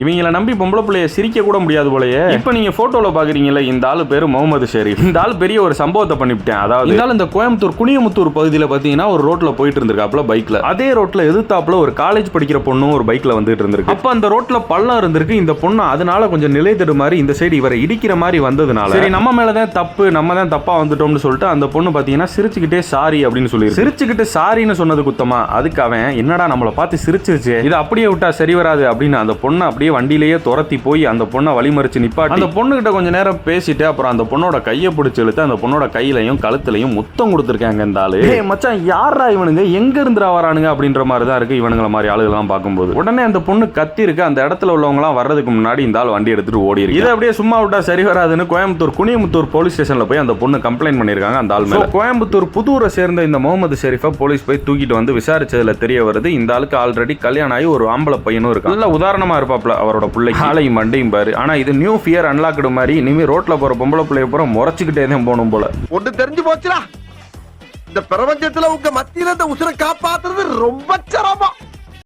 இவங்களை நம்பி பொம்பளை பிள்ளைய சிரிக்க கூட முடியாது போலயே. இப்ப நீங்க போட்டோல பாக்குறீங்கல்ல, இந்த ஆளு பேரு முகமது ஷெரீப். இந்த ஆள் பெரிய ஒரு சம்பவத்தை பண்ணிவிட்டேன். அதாவது இந்த ஆள் இந்த கோயம்புத்தூர் குனியமுத்தூர் பகுதியில பாத்தீங்கன்னா ஒரு ரோட்ல போயிட்டு இருந்திருக்காப்ல பைக்ல. அதே ரோட்ல எதிர்த்தாப்புல ஒரு காலேஜ் படிக்கிற பொண்ணும் ஒரு பைக்ல வந்துட்டு இருந்திருக்கு. அப்ப அந்த ரோட்ல பள்ளம் இருந்திருக்கு. இந்த பொண்ணு அதனால கொஞ்சம் நிலை தடு மாதிரி இந்த சைடு இவரை இடிக்கிற மாதிரி வந்ததுனால சரி நம்ம மேலதான் தப்பு, நம்ம தான் தப்பா வந்துட்டோம்னு சொல்லிட்டு அந்த பொண்ணு பாத்தீங்கன்னா சிரிச்சுக்கிட்டே சாரி அப்படின்னு சொல்லி சிரிச்சுக்கிட்டு சாரின்னு சொன்னது குத்தமா? அதுக்கு அவன் என்னடா நம்மளை பார்த்து சிரிச்சிருச்சு, இது அப்படியே விட்டா சரி வராது அப்படின்னு அந்த பொண்ணை அப்படியே வண்டியிலேயே துரத்தி போய் அந்த பொண்ணை வழிமறிச்சு நிப்பாட்டி அந்த பொண்ணு கிட்ட கொஞ்ச நேரம் பேசிட்டு அப்புறம் அந்த பொண்ணோட கையை பிடிச்சி இழுத்து அந்த பொண்ணோட கையிலையும் கழுத்துலையும் முத்தம் கொடுத்துருக்காங்க. இந்த ஆளு மச்சான் யாரா இவனுங்க, எங்க இருந்து வரானுங்க அப்படின்ற மாதிரி தான் இருக்கு இவனுங்கள மாதிரி ஆளுகள்லாம் பார்க்கும்போது. உடனே அந்த பொண்ணு கத்தி இருக்கு. அந்த இடத்துல உள்ளவங்க எல்லாம் வர்றதுக்கு முன்னாடி இந்த ஆள் வண்டி எடுத்துட்டு ஓடி இருக்கு. இதை அப்படியே சும்மா விட்டா சரி வராதுன்னு கோயம்புத்தூர் குனியமுத்தூர் போலீஸ் ஸ்டேஷன்ல போய் அந்த பொண்ணு கம்ப்ளைண்ட் பண்ணிருக்காங்க அந்த ஆள் மேல. கோயம்புத்தூர் புதூரை சேர்ந்த இந்த முகமது ஷெரீஃபை போலீஸ் போய் தூக்கிட்டு வந்து விசாரிச்சதுல தெரிய வருது இந்த ஆளுக்கு ஆல்ரெடி கல்யாணம் ஆகி ஒரு ஆம்பளை பையனும் இருக்கு. நல்ல உதாரணமா இருப்பாப்ல அவரோட பிள்ளை காலையும் மண்டையும் பாரு. ஆனா இது நியூ ஃபியர் அன்லாக்டு மாதிரி இனிமே ரோட்ல போற பொம்பளை பிள்ளைய பூரா முறைச்சுக்கிட்டே தான் போகணும் போல. ஒன்று தெரிஞ்சு போச்சுடா, இந்த பிரபஞ்சத்துல உங்க மத்தியில இந்த உசுரை காப்பாத்துறது ரொம்ப சிரமம்.